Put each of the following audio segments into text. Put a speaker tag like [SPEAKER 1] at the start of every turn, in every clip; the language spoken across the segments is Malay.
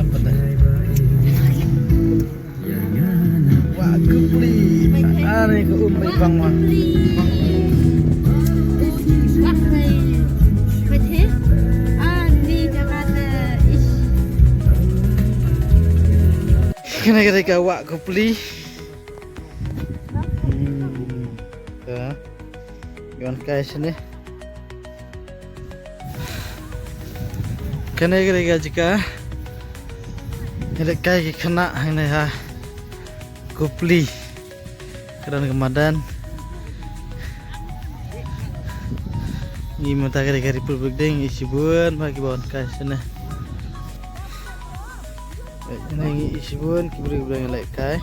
[SPEAKER 1] dapat dah. Wah, kupli. Ani ke umbi bang mah. Kena wak kupli. Ya. Yon kai sini. Kena jika ada kai kena ini ha kupli kerana kemadan ini mata kira Republik ding isi bun bagi bawaan kai sini. Ini isi bun kibri yang lain kai.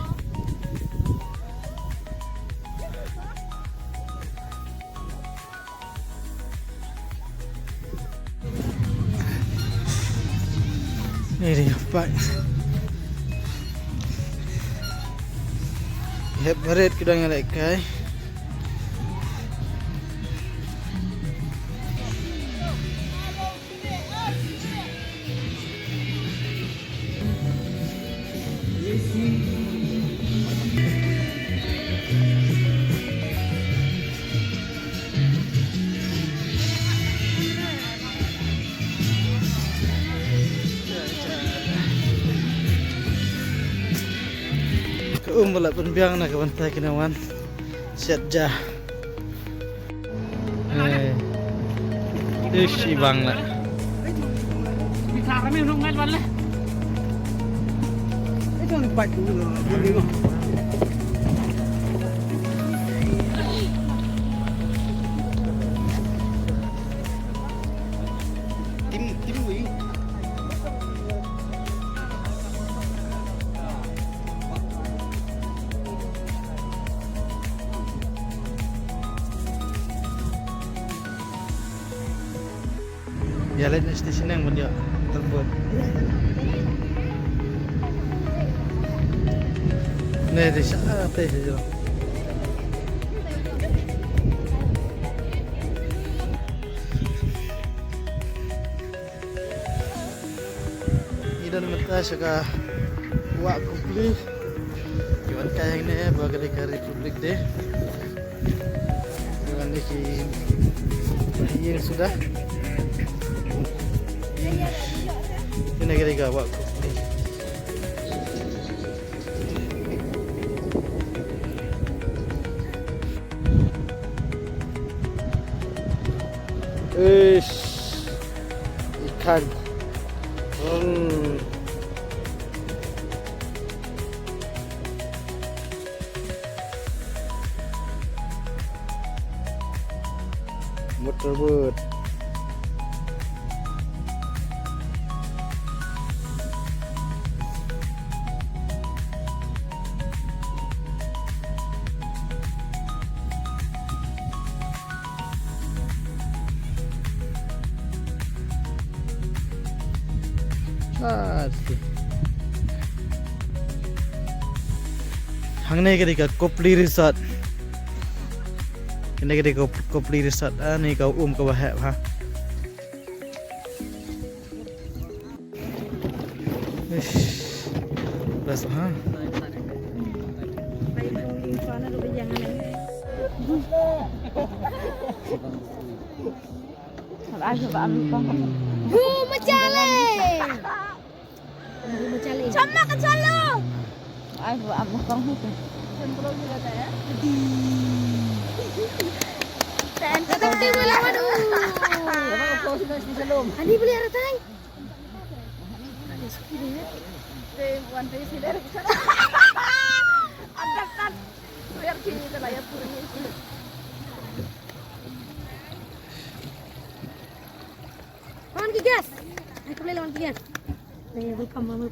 [SPEAKER 1] Ini dia pak. Hep berit kudang yang lain kai. Balap penbiang nak kebantai kinawan siat jah. Ish ibang lah.
[SPEAKER 2] Bisa kami untuk main bola. Itu lepas dulu. Tim wing.
[SPEAKER 1] Ya lain stesen yang menjak terbun. Nih di sana teh saja. Ini dan mereka suka wak kupli. Iwan kayak ini bagi Republik deh. Dengan ini sudah. Ini kira-kira wak kupli. Ikan. Motorbot. Hang ni ketika Kopli Resort. Ini ketika Kopli Resort. Ni kau kau bahaya ha. Belas ha.
[SPEAKER 3] Sama kan selalu.
[SPEAKER 2] Ai buat apa kau ni?
[SPEAKER 3] Sembroh juga tak ya? Tapi boleh madu.
[SPEAKER 2] Apa kau sudah sebelum?
[SPEAKER 3] Andi beli ada tang.
[SPEAKER 2] Wan tadi sih dari sana. Ada kan? Biar sini tu lah ya turun.
[SPEAKER 3] Lawan kigas. Aku beli lawan kigas. Welcome.